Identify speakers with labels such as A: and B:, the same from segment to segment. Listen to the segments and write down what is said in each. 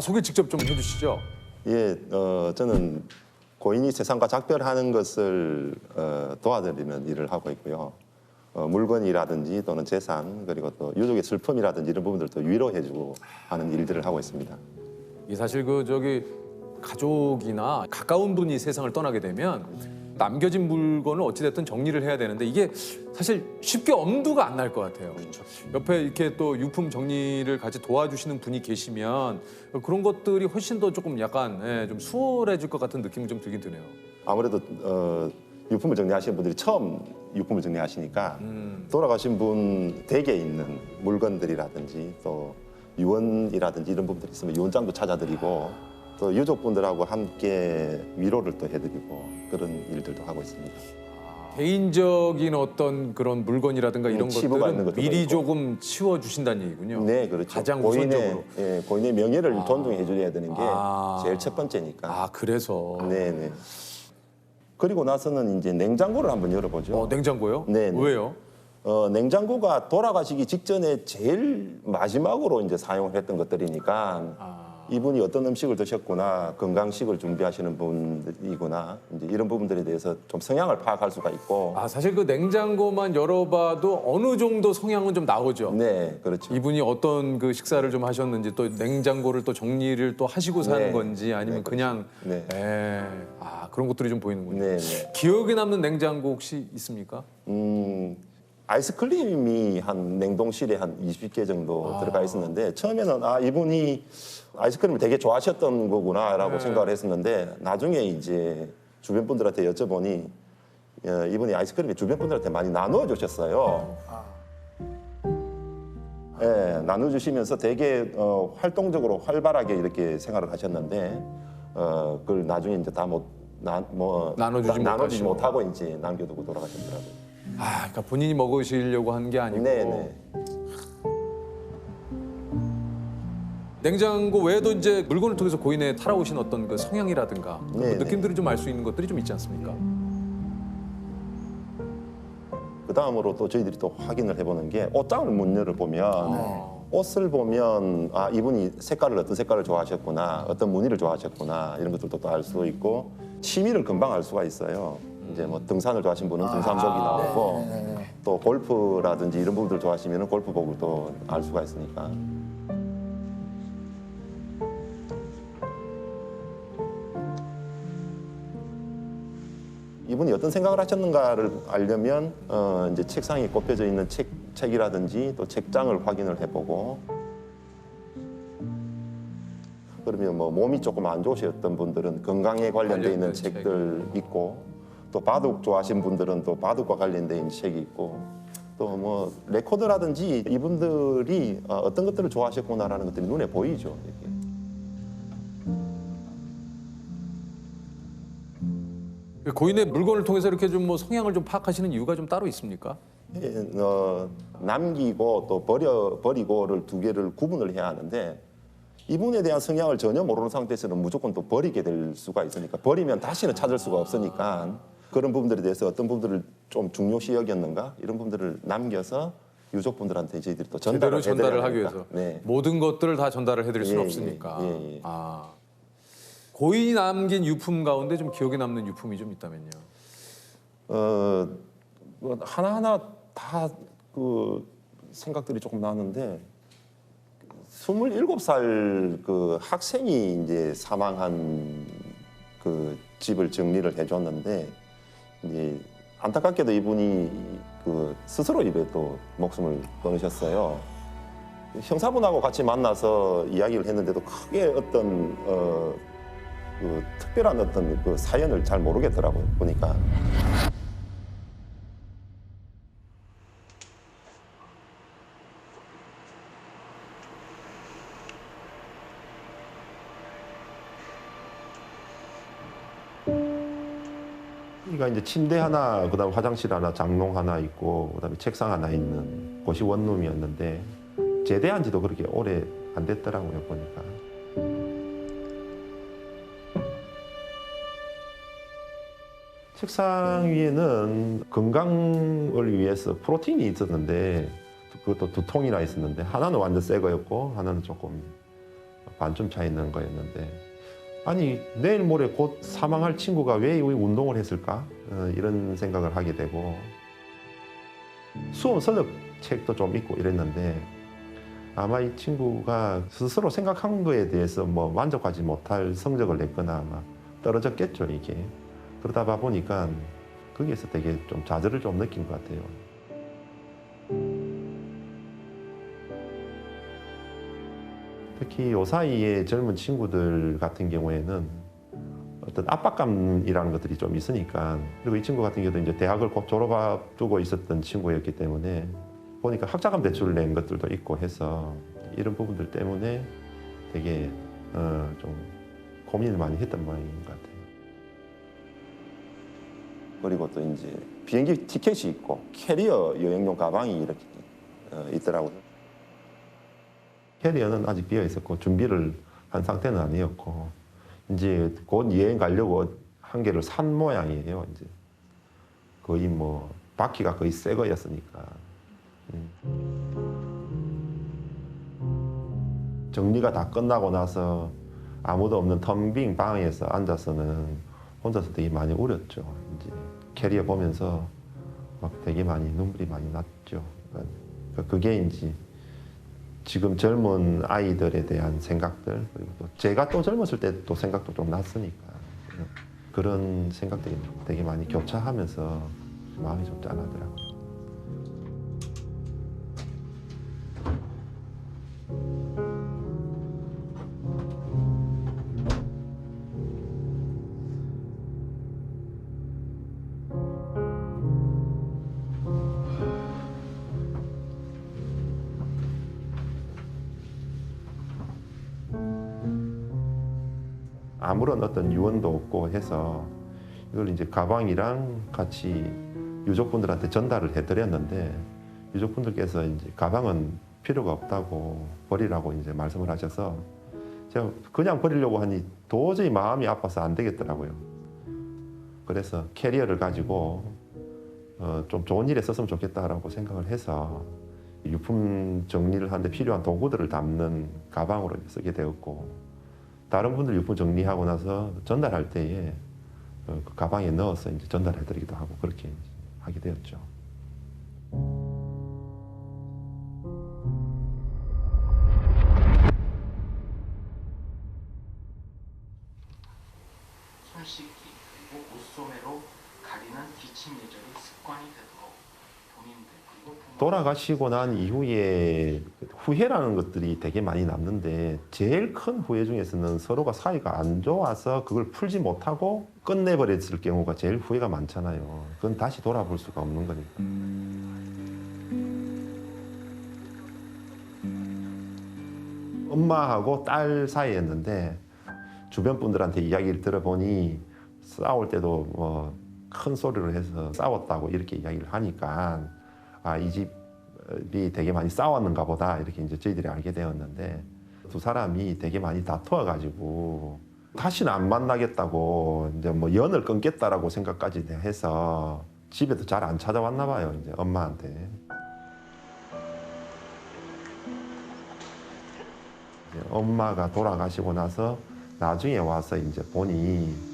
A: 소개 직접 좀 해주시죠.
B: 예, 저는 고인이 세상과 작별하는 것을 도와드리는 일을 하고 있고요. 물건이라든지 또는 재산 그리고 또 유족의 슬픔이라든지 이런 부분들도 위로해주고 하는 일들을 하고 있습니다.
A: 이 사실 가족이나 가까운 분이 세상을 떠나게 되면 남겨진 물건을 어찌됐든 정리를 해야 되는데 이게 사실 쉽게 엄두가 안 날 것 같아요. 옆에 이렇게 또 유품 정리를 같이 도와주시는 분이 계시면 그런 것들이 훨씬 더 조금 약간 좀 수월해질 것 같은 느낌이 좀 들긴 드네요.
B: 아무래도 유품을 정리하시는 분들이 처음 유품을 정리하시니까 돌아가신 분 댁에 있는 물건들이라든지 또 유언이라든지 이런 부분들이 있으면 유언장도 찾아드리고 또 유족분들하고 함께 위로를 또 해드리고 그런 일들도 하고 있습니다.
A: 개인적인 어떤 그런 물건이라든가 이런
B: 치부가 있는
A: 것들은
B: 것들도
A: 미리
B: 있고.
A: 조금 치워주신다는 얘기군요.
B: 네, 그렇죠.
A: 가장 우선적으로.
B: 고인의 명예를 존중해 줘야 되는 게
A: 아.
B: 제일 첫 번째니까.
A: 그래서.
B: 네, 네. 그리고 나서는 이제 냉장고를 한번 열어보죠.
A: 냉장고요?
B: 네, 네.
A: 왜요?
B: 냉장고가 돌아가시기 직전에 제일 마지막으로 이제 사용을 했던 것들이니까 이분이 어떤 음식을 드셨구나, 건강식을 준비하시는 분이구나, 이제 이런 부분들에 대해서 좀 성향을 파악할 수가 있고.
A: 사실 그 냉장고만 열어봐도 어느 정도 성향은 좀 나오죠.
B: 네, 그렇죠.
A: 이분이 어떤 그 식사를 좀 하셨는지 또 냉장고를 또 정리를 또 하시고 사는
B: 네.
A: 건지 아니면
B: 네,
A: 그냥
B: 네.
A: 그런 것들이 좀 보이는군요.
B: 네, 네.
A: 기억에 남는 냉장고 혹시 있습니까?
B: 아이스크림이 한 냉동실에 한 20개 정도 들어가 있었는데 처음에는 이분이 아이스크림을 되게 좋아하셨던 거구나라고 생각을 했었는데 나중에 이제 주변 분들한테 여쭤보니 이분이 아이스크림을 주변 분들한테 많이 나누어 주셨어요. 예, 나눠주시면서 되게 활동적으로 활발하게 이렇게 생활을 하셨는데 그걸 나중에 이제 다 나눠주지 못하고 이제 남겨두고 돌아가셨더라고요.
A: 그러니까 본인이 먹으시려고 한 게 아니고.
B: 네네.
A: 냉장고 외에도 이제 물건을 통해서 고인의 살아오신 어떤 그 성향이라든가 그런
B: 네네.
A: 느낌들을 좀 알 수 있는 것들이 좀 있지 않습니까?
B: 그 다음으로 또 저희들이 또 확인을 해보는 게 옷장을 문 열어보면 옷을 보면 이분이 어떤 색깔을 좋아하셨구나, 어떤 무늬를 좋아하셨구나 이런 것들도 또 알 수 있고 취미를 금방 알 수가 있어요. 이제 뭐 등산을 좋아하시는 분은 등산복이 나오고 또 골프라든지 이런 부분들 좋아하시면 골프복을 또 알 수가 있으니까. 이분이 어떤 생각을 하셨는가를 알려면 이제 책상에 꼽혀져 있는 책이라든지 또 책장을 확인을 해보고 그러면 뭐 몸이 조금 안 좋으셨던 분들은 건강에 관련돼 있는 책들 있고 또 바둑 좋아하시는 분들은 또 바둑과 관련돼 있는 책이 있고 또 뭐 레코드라든지 이분들이 어떤 것들을 좋아하셨구나라는 것들이 눈에 보이죠. 이렇게.
A: 고인의 물건을 통해서 이렇게 좀 뭐 성향을 좀 파악하시는 이유가 좀 따로 있습니까?
B: 남기고 또 버리고를 두 개를 구분을 해야 하는데 이분에 대한 성향을 전혀 모르는 상태에서는 무조건 또 버리게 될 수가 있으니까 버리면 다시는 찾을 수가 없으니까 그런 부분들에 대해서 어떤 부분들을 좀 중요시 여겼는가 이런 부분들을 남겨서 유족분들한테 저희들이 또
A: 제대로 전달을 하기
B: 되니까.
A: 위해서
B: 네.
A: 모든 것들을 다 전달을 해드릴 수는
B: 예,
A: 없으니까.
B: 예, 예.
A: 고인이 남긴 유품 가운데 좀 기억에 남는 유품이 좀 있다면요.
B: 뭐 하나하나 다 그 생각들이 조금 나는데 27살 그 학생이 이제 사망한 그 집을 정리를 해줬는데 이제 안타깝게도 이분이 그 스스로 입에 또 목숨을 끊으셨어요. 형사분하고 같이 만나서 이야기를 했는데도 크게 어떤 그 특별한 어떤 그 사연을 잘 모르겠더라고요. 보니까. 여기가 이제 침대 하나, 그다음 화장실 하나, 장롱 하나 있고, 그다음에 책상 하나 있는 곳이 원룸이었는데 제대한 지도 그렇게 오래 안 됐더라고요 보니까. 책상 위에는 건강을 위해서 프로틴이 있었는데 그것도 두 통이나 있었는데 하나는 완전 새 거였고 하나는 조금
C: 반쯤 차 있는 거였는데 아니 내일 모레 곧 사망할 친구가 왜 이 운동을 했을까? 이런 생각을 하게 되고 수험 서적 책도 좀 읽고 이랬는데 아마 이 친구가 스스로 생각한 거에 대해서 뭐 만족하지 못할 성적을 냈거나 아마 떨어졌겠죠 이게. 그러다 보니까 거기에서 되게 좀 좌절을 좀 느낀 것 같아요. 특히 요 사이에 젊은 친구들 같은 경우에는 어떤 압박감이라는 것들이 좀 있으니까 그리고 이 친구 같은 경우도 이제 대학을 곧 졸업 앞두고 있었던 친구였기 때문에 보니까 학자금 대출을 낸 것들도 있고 해서 이런 부분들 때문에 되게 좀 고민을 많이 했던 모양인 것 같아요.
B: 그리고 또 이제 비행기 티켓이 있고 캐리어 여행용 가방이 이렇게 있더라고요.
C: 캐리어는 아직 비어 있었고 준비를 한 상태는 아니었고 이제 곧 여행 가려고 한 개를 산 모양이에요. 이제 거의 뭐 바퀴가 거의 새 거였으니까. 정리가 다 끝나고 나서 아무도 없는 텅 빈 방에서 앉아서는 혼자서 되게 많이 울었죠. 이제 캐리어 보면서 막 되게 많이 눈물이 많이 났죠. 그러니까 그게 이제 지금 젊은 아이들에 대한 생각들 그리고 또 제가 또 젊었을 때 또 생각도 좀 났으니까 그런 생각들이 되게 많이 교차하면서 마음이 좀 짠하더라고요. 아무런 어떤 유언도 없고 해서 이걸 이제 가방이랑 같이 유족분들한테 전달을 해드렸는데 유족분들께서 이제 가방은 필요가 없다고 버리라고 이제 말씀을 하셔서 제가 그냥 버리려고 하니 도저히 마음이 아파서 안 되겠더라고요. 그래서 캐리어를 가지고 좀 좋은 일에 썼으면 좋겠다라고 생각을 해서 유품 정리를 하는데 필요한 도구들을 담는 가방으로 쓰게 되었고 다른 분들 유품 정리하고 나서 전달할 때에 그 가방에 넣어서 이제 전달해드리기도 하고 그렇게 하게 되었죠.
D: 손 씻기 그리고 옷소매로 가리는 기침 예절이 습관이 되도록 본인들 그리고 부모
C: 돌아가시고 난 이후에 후회라는 것들이 되게 많이 남는데 제일 큰 후회 중에서는 서로가 사이가 안 좋아서 그걸 풀지 못하고 끝내버렸을 경우가 제일 후회가 많잖아요. 그건 다시 돌아볼 수가 없는 거니까. 엄마하고 딸 사이였는데 주변 분들한테 이야기를 들어보니 싸울 때도 뭐 큰 소리로 해서 싸웠다고 이렇게 이야기를 하니까 아, 이 집이 되게 많이 싸웠는가 보다 이렇게 이제 저희들이 알게 되었는데 두 사람이 되게 많이 다투어가지고 다시는 안 만나겠다고 이제 뭐 연을 끊겠다라고 생각까지 해서 집에도 잘 안 찾아왔나 봐요 이제 엄마한테. 이제 엄마가 돌아가시고 나서 나중에 와서 이제 보니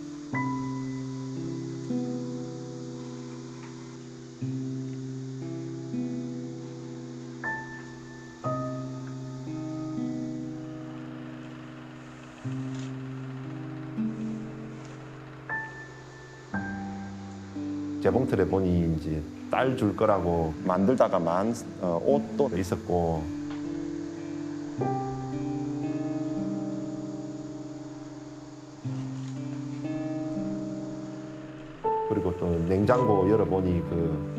C: 재봉틀에 보니 이제 딸 줄 거라고
B: 만들다가만 옷도
C: 있었고 그리고 또 냉장고 열어보니 그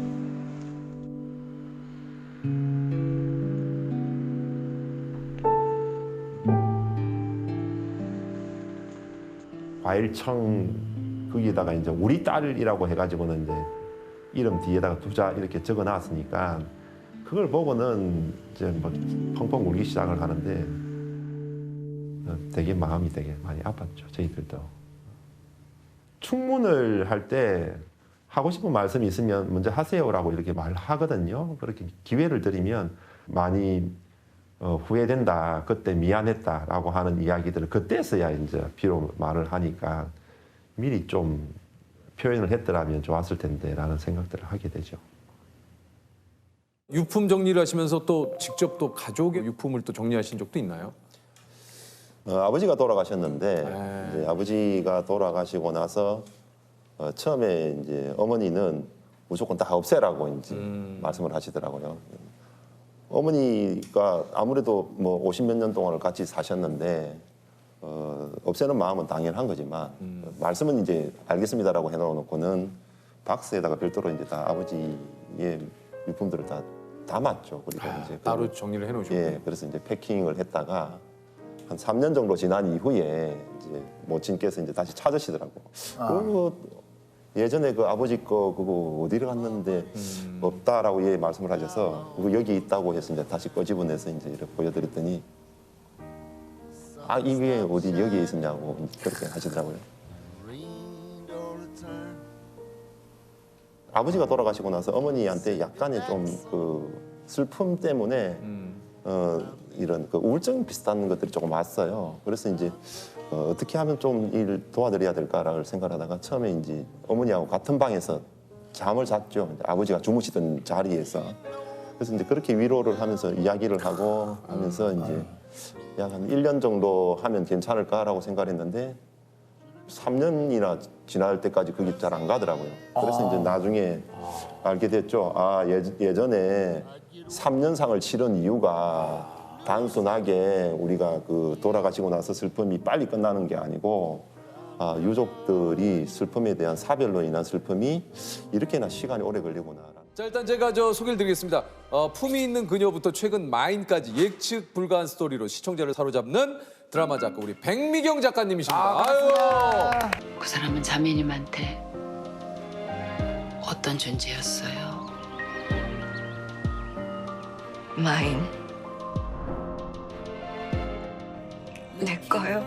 C: 과일청 거기에다가 이제 우리 딸이라고 해가지고는 이제 이름 뒤에다가 두자 이렇게 적어놨으니까 그걸 보고는 이제 뭐 펑펑 울기 시작을 하는데 되게 마음이 되게 많이 아팠죠 저희들도. 충문을 할 때 하고 싶은 말씀이 있으면 먼저 하세요라고 이렇게 말하거든요. 그렇게 기회를 드리면 많이 후회된다, 그때 미안했다라고 하는 이야기들을 그때서야 이제 비록 말을 하니까 미리 좀 표현을 했더라면 좋았을 텐데라는 생각들을 하게 되죠.
A: 유품 정리를 하시면서 또 직접 또 가족의 유품을 또 정리하신 적도 있나요?
B: 아버지가 돌아가셨는데
A: 네.
B: 이제 아버지가 돌아가시고 나서 처음에 이제 어머니는 무조건 다 없애라고 이제 말씀을 하시더라고요. 어머니가 아무래도 뭐 50몇 년 동안을 같이 사셨는데 없애는 마음은 당연한 거지만 말씀은 이제 알겠습니다라고 해놓고는 박스에다가 별도로 이제 다 아버지의 유품들을 다 담았죠. 그리고 이제
A: 따로 정리를 해놓으셨고.
B: 예, 그래서 이제 패킹을 했다가 한 3년 정도 지난 이후에 이제 모친께서 이제 다시 찾으시더라고. 그리고 예전에 그 아버지 거 그거 어디를 갔는데 없다라고 예 말씀을 하셔서 그거 여기 있다고 해서 이제 다시 꺼집어내서 이제 이렇게 보여드렸더니 아 이게 어디 여기에 있었냐고 그렇게 하시더라고요. 아버지가 돌아가시고 나서 어머니한테 약간의 좀 그 슬픔 때문에 이런 그 우울증 비슷한 것들이 조금 왔어요. 그래서 이제 어떻게 하면 좀 일 도와드려야 될까를 생각하다가 처음에 이제 어머니하고 같은 방에서 잠을 잤죠. 이제 아버지가 주무시던 자리에서. 그래서 이제 그렇게 위로를 하면서 이야기를 하고 하면서 이제 약 한 1년 정도 하면 괜찮을까라고 생각했는데 3년이나 지날 때까지 그게 잘 안 가더라고요. 그래서 이제 나중에 알게 됐죠. 아, 예전에 3년상을 치른 이유가 단순하게 우리가 그 돌아가시고 나서 슬픔이 빨리 끝나는 게 아니고 유족들이 슬픔에 대한 사별로 인한 슬픔이 이렇게나 시간이 오래 걸리구나.
A: 자, 일단 제가 소개를 드리겠습니다. 품위 있는 그녀부터 최근 마인까지 예측 불가한 스토리로 시청자를 사로잡는 드라마 작가 우리 백미경 작가님이십니다. 아유.
E: 그 사람은 자매님한테 어떤 존재였어요? 마인. 내 거요.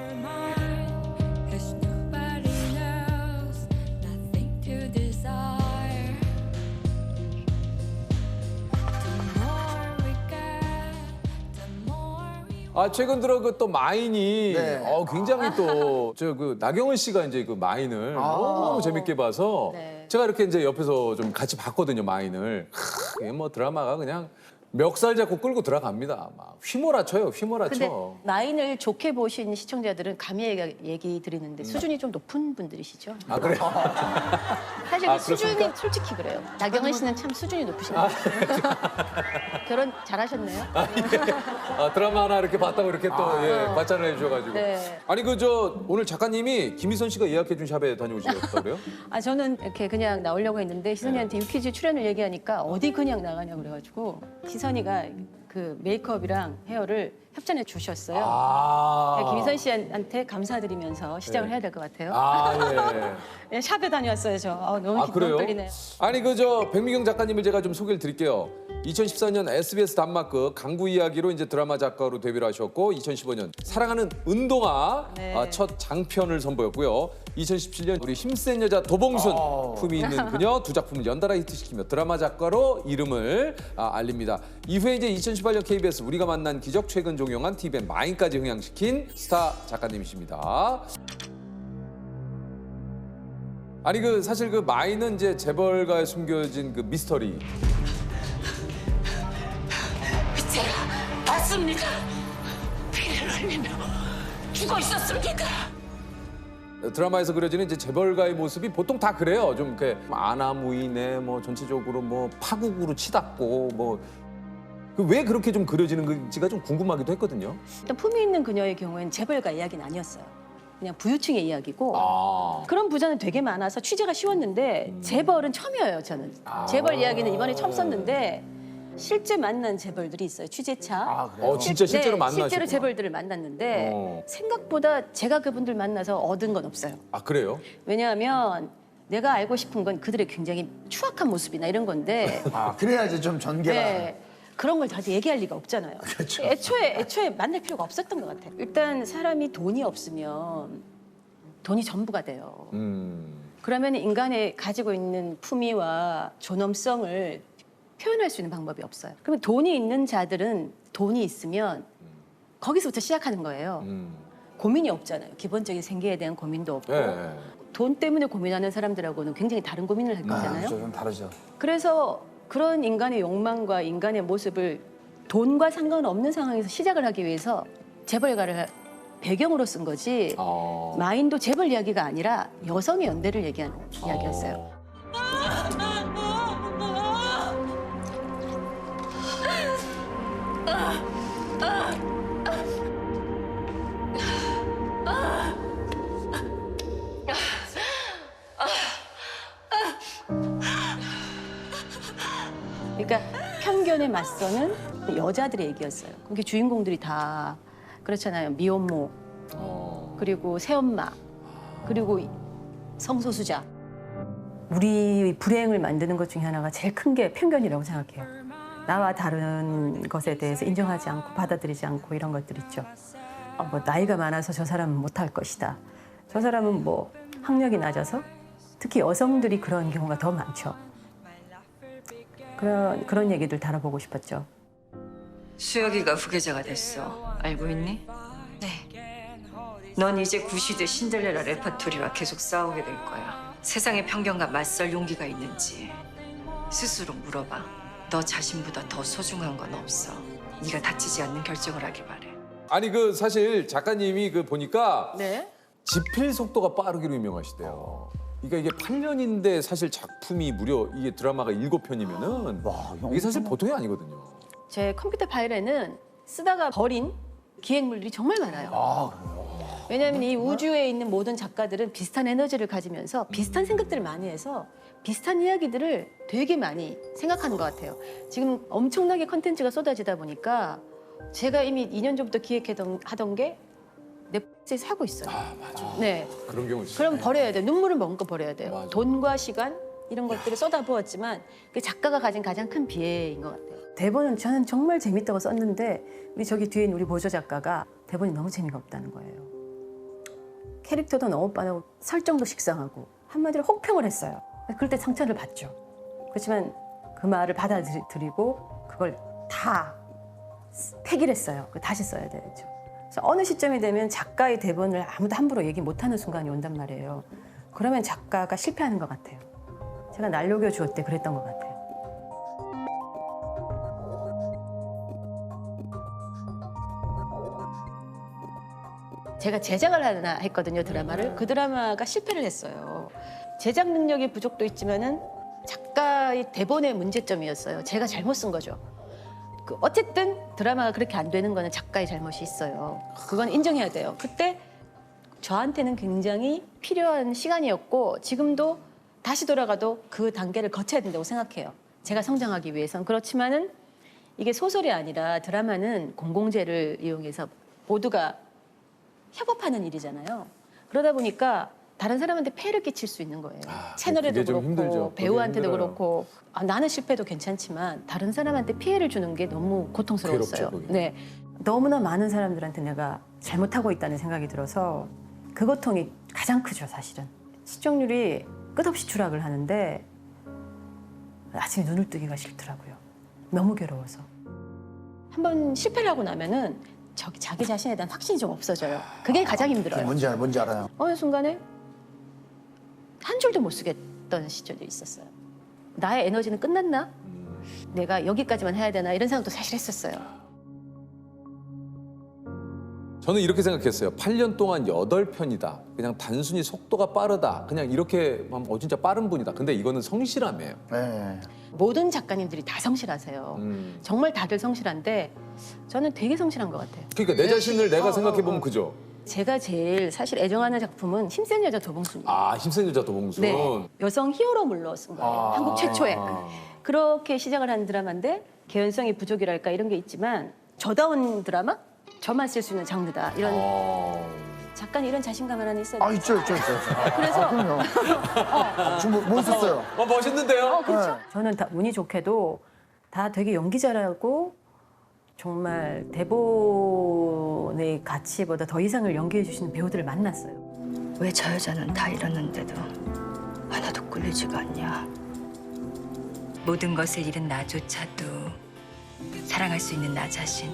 A: 최근 들어 그 또 마인이
F: 네.
A: 굉장히 또 저 그 나경원 씨가 이제 그 마인을 너무 재밌게 봐서
G: 네.
A: 제가 이렇게 이제 옆에서 좀 같이 봤거든요, 마인을. 이게 뭐 드라마가 그냥 멱살 잡고 끌고 들어갑니다. 막 휘몰아쳐요,
G: 근데
A: 휘몰아쳐.
G: 마인을 좋게 보신 시청자들은 감히 얘기 드리는데 수준이 좀 높은 분들이시죠.
A: 아, 그래요?
G: 사실 그
A: 그렇습니까?
G: 수준이 솔직히 그래요. 나경원 씨는 참 수준이 높으신 것 같아요. 결혼 잘하셨네요.
A: 드라마 하나 이렇게 봤다고 이렇게 또 과찬을 해주셔가지고.
G: 네.
A: 아니 오늘 작가님이 김희선 씨가 예약해준 샵에 다녀오셨다고 그래요?
G: 저는 이렇게 그냥 나오려고 했는데 희선이한테 유퀴즈 출연을 얘기하니까 어디 그냥 나가냐고 그래가지고 희선이가 그 메이크업이랑 헤어를 협찬해 주셨어요. 김희선 씨한테 감사드리면서 시작을 해야 될 것 같아요. 네, 샵에 다녀왔어요, 저. 너무
A: 그래요?
G: 떨리네요.
A: 아니 백미경 작가님을 제가 좀 소개를 드릴게요. 2014년 SBS 단막극 강구 이야기로 이제 드라마 작가로 데뷔를 하셨고 2015년 사랑하는 은동아
G: 네.
A: 첫 장편을 선보였고요. 2017년 우리 힘센 여자 도봉순 품이 있는 그녀 두 작품을 연달아 히트시키며 드라마 작가로 이름을 알립니다. 이후에 이제 2018년 KBS 우리가 만난 기적 최근 종영한 TVN 마인까지 흥행시킨 스타 작가님이십니다. 아니 사실 마인은 이제 재벌가에 숨겨진 그 미스터리.
E: 제가 봤습니다. 피를 흘리며 죽어 있었습니다.
A: 드라마에서 그려지는 이제 재벌가의 모습이 보통 다 그래요. 좀 이렇게 아나무인에 전체적으로 파국으로 치닫고 왜 그렇게 좀 그려지는 건지가 좀 궁금하기도 했거든요.
G: 일단 품위 있는 그녀의 경우에는 재벌가 이야기는 아니었어요. 그냥 부유층의 이야기고 그런 부자는 되게 많아서 취재가 쉬웠는데 재벌은 처음이에요, 저는. 재벌 이야기는 이번에 처음 썼는데 실제 만난 재벌들이 있어요, 취재차.
A: 진짜 실제로 만나셨구나.
G: 실제로 재벌들을 만났는데 생각보다 제가 그분들 만나서 얻은 건 없어요.
A: 그래요?
G: 왜냐하면 내가 알고 싶은 건 그들의 굉장히 추악한 모습이나 이런 건데
F: 그래야지 좀 전개가.
G: 네, 그런 걸 다들 얘기할 리가 없잖아요.
F: 그렇죠.
G: 애초에 만날 필요가 없었던 것 같아요. 일단 사람이 돈이 없으면 돈이 전부가 돼요. 그러면 인간의 가지고 있는 품위와 존엄성을 표현할 수 있는 방법이 없어요. 그러면 돈이 있는 자들은 돈이 있으면 거기서부터 시작하는 거예요. 고민이 없잖아요. 기본적인 생계에 대한 고민도 없고
A: 네.
G: 돈 때문에 고민하는 사람들하고는 굉장히 다른 고민을 할 거잖아요.
F: 그렇죠. 좀 다르죠.
G: 그래서 그런 인간의 욕망과 인간의 모습을 돈과 상관없는 상황에서 시작을 하기 위해서 재벌가를 배경으로 쓴 거지 마인도 재벌 이야기가 아니라 여성의 연대를 얘기하는 이야기였어요. 그러니까 편견에 맞서는 여자들의 얘기였어요. 그게 주인공들이 다 그렇잖아요. 미혼모, 그리고 새엄마, 그리고 성소수자. 우리 불행을 만드는 것 중에 하나가 제일 큰 게 편견이라고 생각해요. 나와 다른 것에 대해서 인정하지 않고 받아들이지 않고 이런 것들 있죠. 뭐 나이가 많아서 저 사람은 못할 것이다. 저 사람은 뭐 학력이 낮아서 특히 여성들이 그런 경우가 더 많죠. 그런 얘기들 다뤄보고 싶었죠.
E: 수혁이가 후계자가 됐어. 알고 있니? 네. 넌 이제 구시대 신데렐라 레퍼토리와 계속 싸우게 될 거야. 세상의 편견과 맞설 용기가 있는지 스스로 물어봐. 너 자신보다 더 소중한 건 없어. 네가 다치지 않는 결정을 하길 바래.
A: 아니 그 사실 작가님이 그 보니까
G: 네.
A: 집필 속도가 빠르기로 유명하시대요. 그러니까 이게 8년인데 사실 작품이 무려 이게 드라마가 7편이면은 이게 사실 보통이 아니거든요.
G: 제 컴퓨터 파일에는 쓰다가 버린 기획물들이 정말 많아요. 왜냐하면 이 우주에 있는 모든 작가들은 비슷한 에너지를 가지면서 비슷한 생각들을 많이 해서 비슷한 이야기들을 되게 많이 생각하는 것 같아요. 지금 엄청나게 컨텐츠가 쏟아지다 보니까 제가 이미 2년 전부터 하던 게 넷플릭스에서 하고 있어요.
A: 아 맞아.
G: 네.
A: 그런 경우 있어요.
G: 그럼 버려야 돼요. 눈물은 머금고 버려야 돼요.
A: 맞아.
G: 돈과 시간 이런 것들을 쏟아부었지만 그 작가가 가진 가장 큰 비애인 것 같아요. 대본은 저는 정말 재밌다고 썼는데 우리 저기 뒤에 있는 우리 보조 작가가 대본이 너무 재미가 없다는 거예요. 캐릭터도 너무 빠르고 설정도 식상하고 한마디로 혹평을 했어요. 그럴 때 상처를 받죠. 그렇지만 그 말을 받아들이고 그걸 다 폐기를 했어요. 다시 써야 되죠. 그래서 어느 시점이 되면 작가의 대본을 아무도 함부로 얘기 못하는 순간이 온단 말이에요. 그러면 작가가 실패하는 것 같아요. 제가 날 녹여주었 때 그랬던 것 같아요. 제가 제작을 하나 했거든요, 드라마를. 그 드라마가 실패를 했어요. 제작 능력의 부족도 있지만은 작가의 대본의 문제점이었어요. 제가 잘못 쓴 거죠. 어쨌든 드라마가 그렇게 안 되는 거는 작가의 잘못이 있어요. 그건 인정해야 돼요. 그때 저한테는 굉장히 필요한 시간이었고 지금도 다시 돌아가도 그 단계를 거쳐야 된다고 생각해요. 제가 성장하기 위해선. 그렇지만은 이게 소설이 아니라 드라마는 공공재를 이용해서 모두가 협업하는 일이잖아요. 그러다 보니까 다른 사람한테 폐를 끼칠 수 있는 거예요. 채널에도
A: 그게 좀
G: 그렇고
A: 힘들죠.
G: 배우한테도
A: 그게 힘들어요.
G: 그렇고 나는 실패도 괜찮지만 다른 사람한테 피해를 주는 게 너무 고통스러웠어요.
A: 괴롭죠, 그게.
G: 네, 너무나 많은 사람들한테 내가 잘못하고 있다는 생각이 들어서 그 고통이 가장 크죠, 사실은. 시청률이 끝없이 추락을 하는데 아침에 눈을 뜨기가 싫더라고요. 너무 괴로워서. 한번 실패를 하고 나면은 자기 자신에 대한 확신이 좀 없어져요. 그게 가장 힘들어요.
F: 뭔지 알아요.
G: 어느 순간에 한 줄도 못 쓰겠던 시절이 있었어요. 나의 에너지는 끝났나? 내가 여기까지만 해야 되나? 이런 생각도 사실 했었어요.
A: 저는 이렇게 생각했어요. 8년 동안 8편이다. 그냥 단순히 속도가 빠르다. 그냥 이렇게 하면 진짜 빠른 분이다. 근데 이거는 성실함이에요.
F: 네.
G: 모든 작가님들이 다 성실하세요. 정말 다들 성실한데 저는 되게 성실한 것 같아요.
A: 그러니까 내 자신을 내가 생각해보면 그죠?
G: 제가 제일 사실 애정하는 작품은 힘센 여자 도봉순이에요.
A: 아 힘센 여자 도봉순.
G: 네, 여성 히어로물로 쓴 거예요. 한국 최초의. 그렇게 시작을 한 드라마인데 개연성이 부족이랄까 이런 게 있지만 저다운 드라마? 저만 쓸 수 있는 장르다. 이런 작가는 이런 자신감 하나 있어야 돼요.
F: 있죠.
G: 그래서
F: 그럼요. 지금 뭐 있었어요?
A: 멋있는데요?
G: 그렇죠. 저는 다 운이 좋게도 다 되게 연기 잘하고 정말 대본의 가치보다 더 이상을 연기해 주시는 배우들을 만났어요.
E: 왜 저 여자는 다 이러는데도 하나도 꿀리지가 않냐? 모든 것을 잃은 나조차도 사랑할 수 있는 나 자신.